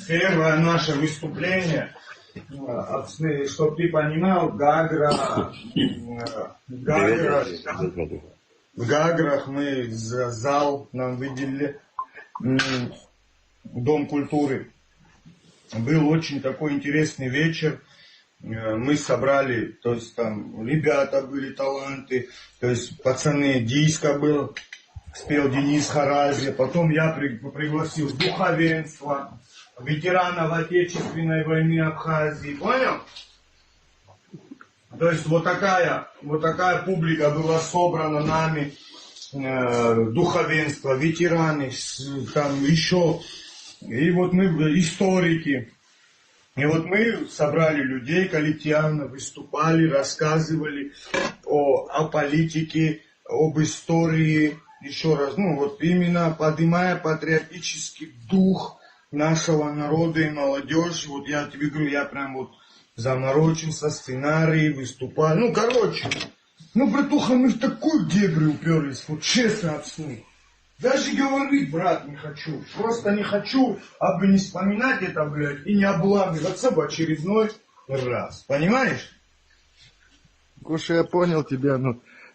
Первое наше выступление, чтобы ты понимал, в Гаграх мы зал нам выделили, Дом культуры. Был очень такой интересный вечер. Мы собрали, то есть там ребята были, таланты, то есть пацаны, диско был, спел Денис Харази, потом я пригласил духовенство, ветеранов Отечественной войны Абхазии, понял? То есть вот такая публика была собрана нами, духовенство, ветераны, там еще, и вот мы историки. И вот мы собрали людей коллективно, выступали, рассказывали о политике, об истории, еще раз, вот именно поднимая патриотический дух нашего народа и молодежи. Вот я тебе говорю, я прям вот заморочился, сценарий, выступал. Братуха, мы в такой дебри уперлись, вот честно объясню. Даже говорить, брат, не хочу. Просто не хочу, не вспоминать это, блядь, и не обламываться в очередной раз. Понимаешь? Гоша, я понял тебя,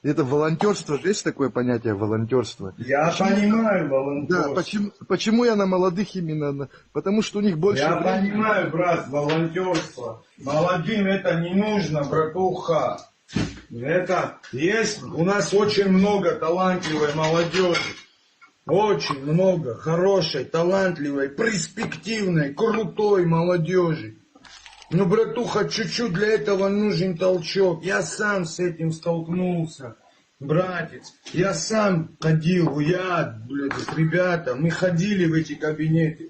это волонтерство, есть такое понятие волонтерство? Я понимаю волонтерство. Да, почему я на молодых именно? Потому что у них больше... Я понимаю, брат, волонтерство. Молодым это не нужно, братуха. Это есть, у нас очень много талантливой молодежи. Очень много хорошей, талантливой, перспективной, крутой молодежи. Братуха, чуть-чуть для этого нужен толчок. Я сам с этим столкнулся, братец. Я сам ходил, ребята, мы ходили в эти кабинеты.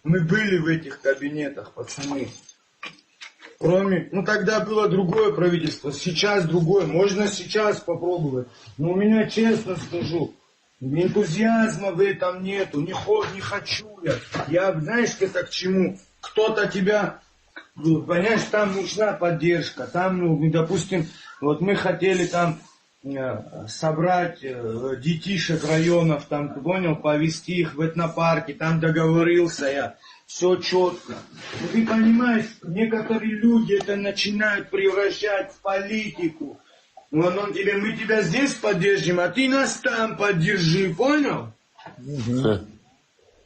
Мы были в этих кабинетах, пацаны. Тогда было другое правительство, сейчас другое. Можно сейчас попробовать. Но у меня, честно скажу, энтузиазма в этом нету, не хочу я. Я, знаешь, это к чему? Кто-то тебя, понимаешь, там нужна поддержка. Там, допустим, вот мы хотели там собрать детишек районов, там, ты понял, повезти их в этнопарки, там договорился я. Все четко. Ты понимаешь, некоторые люди это начинают превращать в политику. Мы тебя здесь поддержим, а ты нас там поддержи, понял?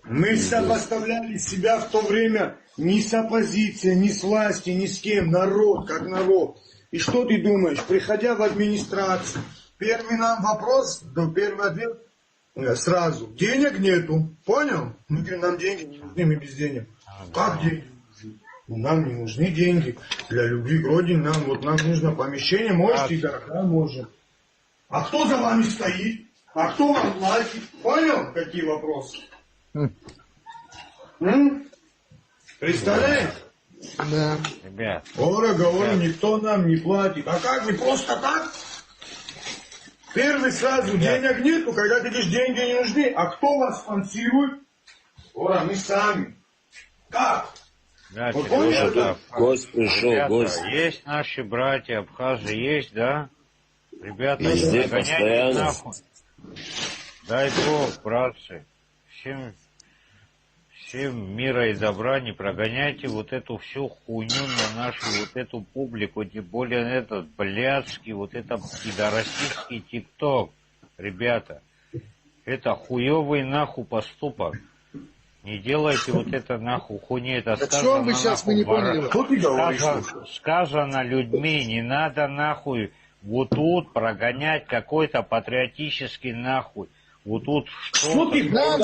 Мы сопоставляли себя в то время ни с оппозицией, ни с властью, ни с кем. Народ, как народ. И что ты думаешь, приходя в администрацию, первый нам вопрос, первый ответ сразу. Денег нету, понял? Мы говорим, нам деньги не нужны, мы без денег. Как деньги? Нам не нужны деньги для любви к родине, нам нужно помещение, можете, да, можем. А кто за вами стоит? А кто вам платит? Понял, какие вопросы? Представляешь? Да. Ребят. Говорю, никто нам не платит. А как вы просто так? Первый сразу денег нету, когда ты говоришь, деньги не нужны. А кто вас спонсирует? Мы сами. Как? Гость пришел, гость. Есть наши братья, абхазы есть, да? Ребята, везде не гоняйте нахуй. Дай Бог, братцы, всем мира и добра, не прогоняйте вот эту всю хуйню на нашу вот эту публику, тем более этот блядский, вот это пидорастический тикток. Ребята, это хуёвый нахуй поступок. Не делайте вот это нахуй хуйни, это сказано вы сейчас, мы не поняли. Что ты говоришь? Сказано людьми, не надо нахуй вот тут прогонять какой-то патриотический нахуй. Вот тут что ты нам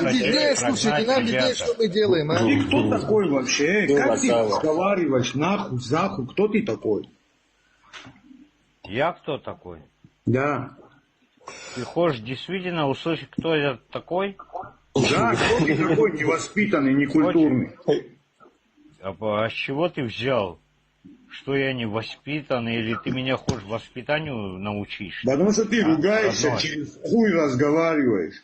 виднее, слушайте, нам виднее, что мы делаем, а? Ты кто такой вообще? Как ты разговариваешь? Нахуй, захуй, кто ты такой? Я кто такой? Да. Ты хочешь действительно услышать, кто я такой? Да, кто ты такой невоспитанный, некультурный? А с чего ты взял? Что я не воспитанный, или ты меня хочешь воспитанию научишь? Потому что ты ругаешься, через хуй разговариваешь.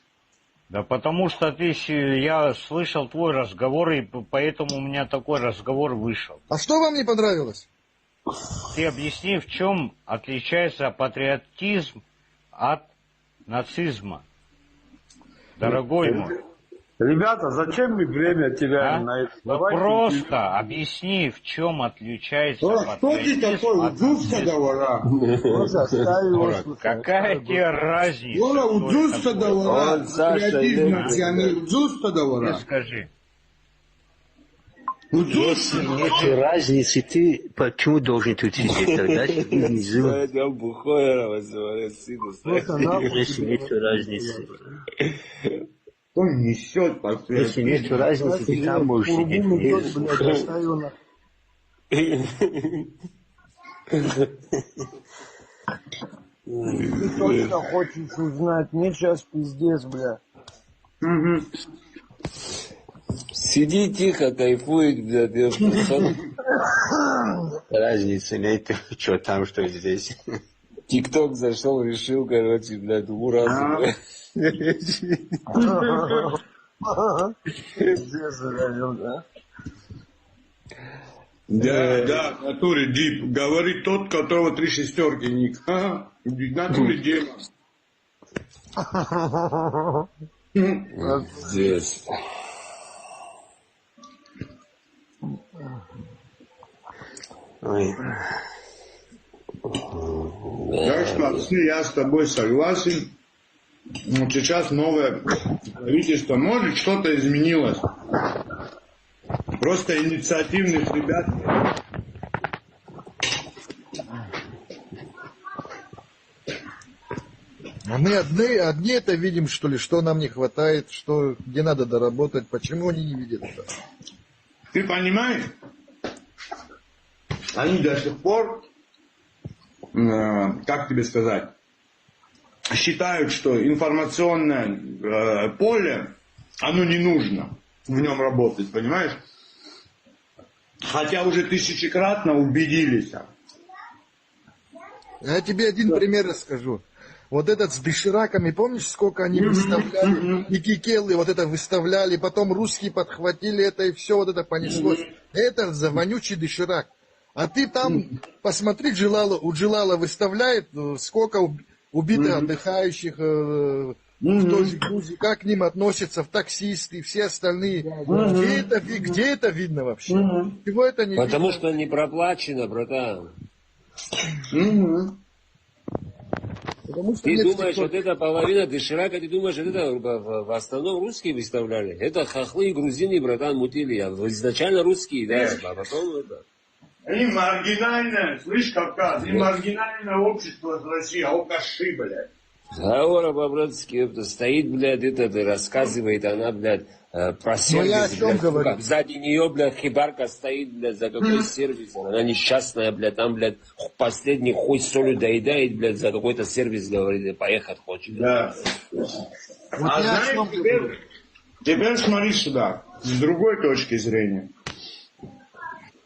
Да потому что я слышал твой разговор, и поэтому у меня такой разговор вышел. А что вам не понравилось? Ты объясни, в чем отличается патриотизм от нацизма? Дорогой мой. Ребята, зачем мы время теряем А? на это? Вот Давайте просто объясни, в чем отличается Кто ты патриотизм такой? от Удзуска говора. просто оставь его Дура, слушать. какая тебе разница? Вора кто удзуска это такой? говора. Он Саша Патриотизм Электрик, национальный. Удзуска Ты говора. скажи. Удзуска. Если нет разницы, ты почему должен тут сидеть? Тогда сиди внизу. Я бухой, сыну. Если нет разницы. Он несет Если патриотизм. нет разницы, ты там можешь сидеть внизу. Оставь его на... Ты точно хочешь узнать? Мне сейчас пиздец, бля. Сиди тихо, кайфует, блядь, я пацан. Разницы нет, что там, что здесь. ТикТок зашел, решил, короче, блядь, уразу. Пиздец, реально, да? Да, в натуре дип. Говорит тот, которого 3 шестерки ник. Ага, в натуре Дима. Здесь. Ой. Так что, вообще, я с тобой согласен. Вот сейчас новое правительство, может, что-то изменилось. Просто инициативных ребят. А мы одни это видим, что ли, что нам не хватает, что, где надо доработать, почему они не видят это? Ты понимаешь? Они до сих пор, как тебе сказать, считают, что информационное поле, оно не нужно в нем работать, понимаешь? Хотя уже тысячекратно убедились. Я тебе один пример расскажу. Вот этот с дошираками, помнишь, сколько они выставляли, и кикелы вот это выставляли, потом русские подхватили это, и все вот это понеслось. Это за вонючий доширак. А ты там, посмотри, у Джилала выставляет, сколько убитых отдыхающих в той же Грузии, как к ним относятся, в таксисты, все остальные. Где это видно вообще? Чего это не Потому видно? что не проплачено, братан. Потому что Ты нет думаешь, стекла. вот эта половина доширака, ты думаешь, вот это в основном русские выставляли? Это хохлы и грузины, братан, мутили. А изначально русские, да, а потом это... Они маргинальное, слышь, Кавказ, и маргинальное общество в России, алкаши, блядь. Говора по-братски, это стоит, блядь, это рассказывает, она, блядь, про я о сервис, чем блядь, говорю? сука. Сзади нее, блядь, хибарка стоит, блядь, за какой сервис. Она несчастная, блядь, там, блядь, последний хуй с солью доедает, блядь, за какой-то сервис, говорит, поехать хочет. Да. Вот А я о знаешь, чем говорю. теперь смотри сюда, с другой точки зрения.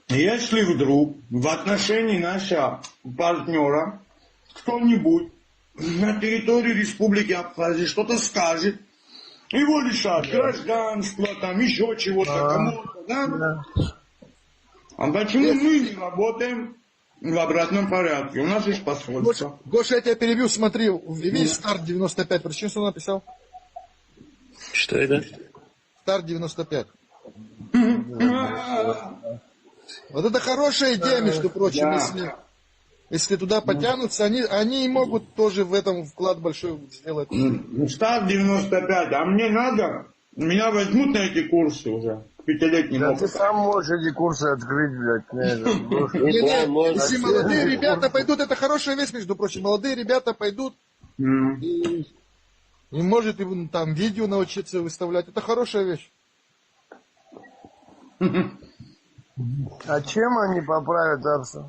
Если вдруг в отношении нашего партнера кто-нибудь на территории Республики Абхазия что-то скажет, его лишат гражданства, там еще чего-то, кому-то, да? А почему мы не работаем в обратном порядке? У нас есть посольство. Гоша, я тебя перебью, смотри, видишь старт 95, причем что он написал? Что это? Старт 95. Вот это хорошая идея, между прочим, Да. если туда потянутся, они могут тоже в этом вклад большой сделать. Старт 95, а мне надо, меня возьмут на эти курсы уже, к 5-летним Да ты опытом. сам можешь эти курсы открыть, блядь. Если молодые ребята пойдут, это хорошая вещь, между прочим, молодые ребята пойдут, и может им там видео научиться выставлять, это хорошая вещь. А чем они поправят, Арсен?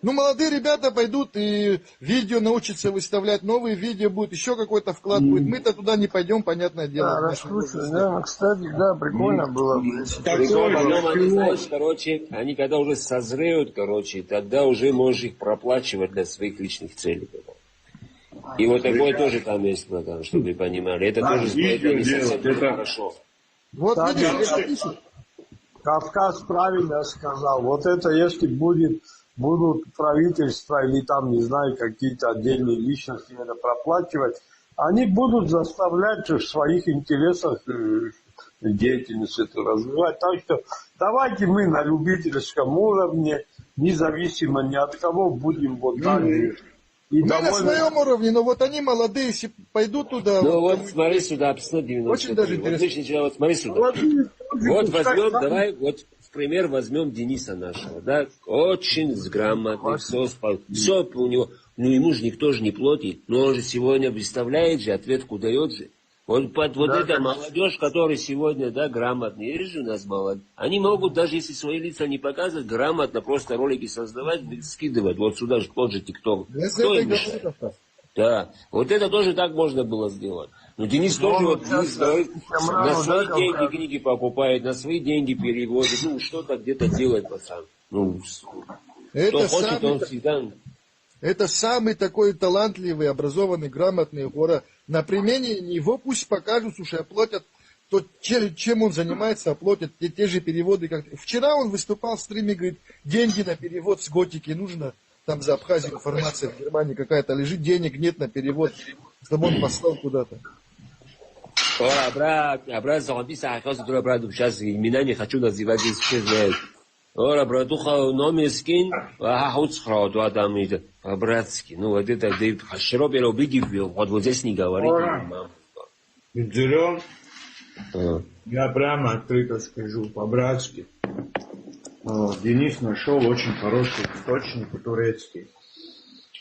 Ну, молодые ребята пойдут и видео научатся выставлять, новые видео будут, еще какой-то вклад будет. Мы-то туда не пойдем, понятное дело. Да, раскручивать, да, ну, кстати, да, прикольно было бы. Если... Прикол, потом они, знаешь, короче, они когда уже созреют, короче, тогда уже можешь их проплачивать для своих личных целей. И вот такое тоже там есть, братан, чтобы вы понимали. Это тоже видео не совсем делать, это- хорошо. Вот Да, видишь, да, это пишут. Кавказ правильно сказал. Вот это если будут правительства или там, не знаю, какие-то отдельные личности это проплачивать, они будут заставлять в своих интересах деятельность эту развивать. Так что давайте мы на любительском уровне, независимо ни от кого, будем вот так же. И Мы на своем уровне, но вот они молодые, если пойдут туда... Ну вот, вот смотри сюда, посмотри. Очень даже вот, интересно. вот смотри сюда. Вот возьмем, давай, вот в пример возьмем Дениса нашего, да, очень грамотный, все у него, ну ему же никто же не платит, но он же сегодня представляет же, ответку дает же. Вот эта молодежь, которая сегодня, да, грамотная, есть же у нас молодежь, они могут, даже если свои лица не показывать, грамотно просто ролики создавать, скидывать, вот сюда же тот же ТикТок. Кто им мешает? Да, вот это тоже так можно было сделать. Но Денис тоже вот Денис говорит, на свои деньги книги покупает, на свои деньги переводит, ну что-то где-то делает, пацан. Ну, кто хочет, он всегда... Это самый такой талантливый, образованный, грамотный гора. На примере него пусть покажут, слушай, оплатят, то, чем он занимается, оплатят те же переводы. Как... Вчера он выступал в стриме, говорит, деньги на перевод с готики нужно. Там за Абхазию информация в Германии какая-то лежит, денег нет на перевод, чтобы он послал куда-то. Брат, Зомбиса, оказывается, брат, сейчас имена не хочу называть, здесь все знают. Братуха, номер скинь, хуцхрау, там это, по-братски. Ну, вот это, широко убедил, вот здесь не говорит. Берем, я прямо открыто скажу, по-братски. Денис нашел очень хороший источник турецкий,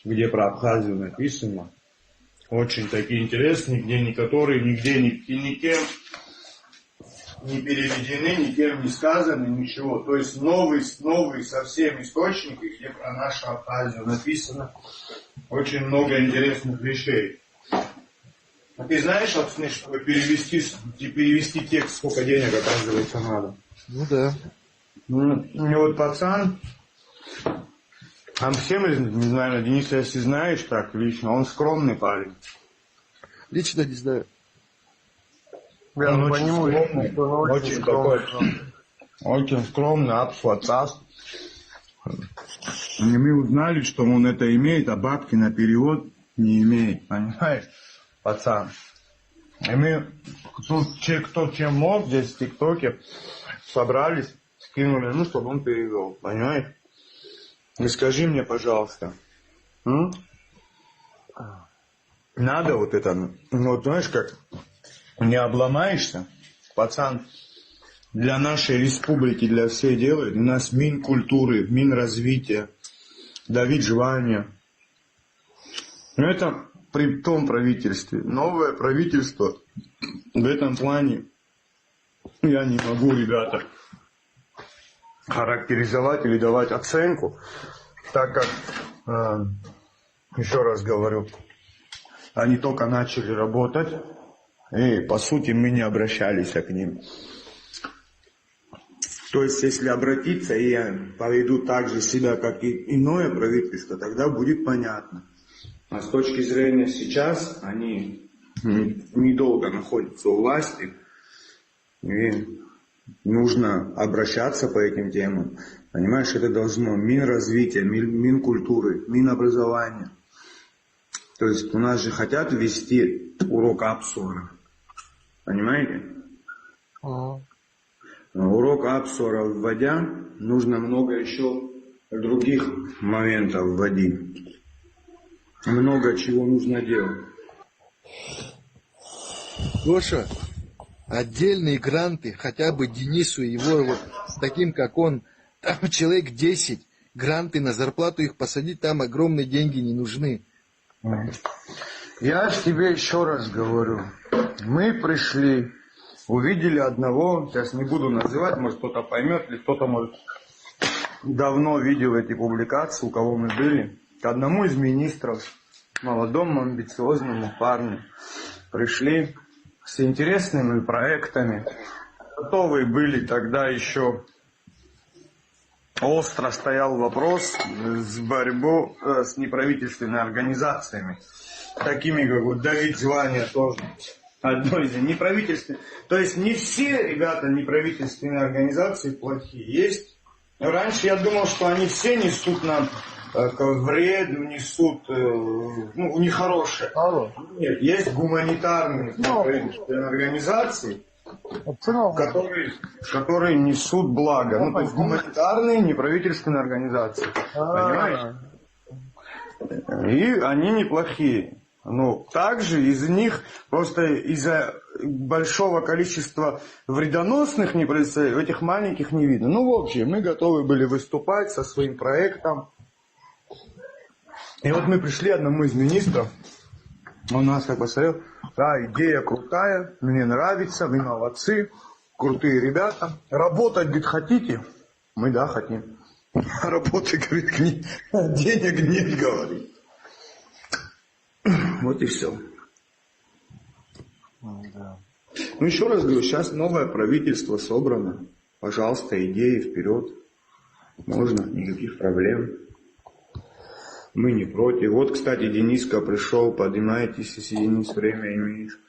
где про Абхазию написано. Очень такие интересные, где которые нигде никем не переведены, никем не сказаны, ничего. То есть новый совсем источник, где про нашу Абхазию написано очень много интересных вещей. А ты знаешь, чтобы перевести текст, сколько денег, оказывается, надо? Ну да. И вот пацан, всем, не знаю, Денис, если знаешь так лично, он скромный парень. Лично не знаю. Он очень скромный, очень такой, очень скромный, абсуатас. И мы узнали, что он это имеет, а бабки на перевод не имеет, понимаешь, пацан. И мы, кто чем мог здесь в ТикТоке, собрались, скинули, чтобы он перевел, понимаешь? И скажи мне, пожалуйста, надо вот это, вот знаешь как, не обломаешься, пацан, для нашей республики, для всей делает, у нас Минкультуры, Минразвития, Давид Жвания. Но это при том правительстве. Новое правительство в этом плане я не могу, ребята, характеризовать или давать оценку, так как, еще раз говорю, они только начали работать, и по сути мы не обращались к ним. То есть если обратиться и поведу так же себя, как и иное правительство, тогда будет понятно. А с точки зрения сейчас, они недолго находятся у власти, и нужно обращаться по этим темам. Понимаешь, это должно Минразвития, Минкультуры, Минобразования. То есть у нас же хотят ввести урок Апсуара. Понимаете? Урок Апсуара вводя, нужно много еще других моментов вводить. Много чего нужно делать. Гоша, отдельные гранты, хотя бы Денису, его вот таким, как он, там человек 10, гранты на зарплату их посадить, там огромные деньги не нужны. Я тебе еще раз говорю, мы пришли, увидели одного, сейчас не буду называть, может кто-то поймет, или кто-то может давно видел эти публикации, у кого мы были, к одному из министров, молодому амбициозному парню, пришли с интересными проектами, готовы были тогда еще, остро стоял вопрос с борьбой с неправительственными организациями, такими как вот Давид Жвания тоже, одной из неправительственных. То есть не все, ребята, неправительственные организации плохие. Есть Раньше я думал, что они все несут нам вред, несут, ну, нехорошее. Нет, есть гуманитарные неправительственные организации, которые несут благо. Ну, то есть гуманитарные неправительственные организации. Понимаешь? И они неплохие. Но также из них, просто из-за большого количества вредоносных неправительственных, этих маленьких не видно. Ну, в общем, мы готовы были выступать со своим проектом. И вот мы пришли одному из министров, он нас как посмотрел, да, идея крутая, мне нравится, вы молодцы, крутые ребята. Работать, говорит, хотите? Мы, да, хотим. Работы, говорит, денег нет, говорит. Вот и все. Да. Ну, еще раз говорю, сейчас новое правительство собрано. Пожалуйста, идеи вперед. Можно, никаких проблем. Мы не против. Вот, кстати, Дениска пришел, поднимайтесь, если Денис время имеешь.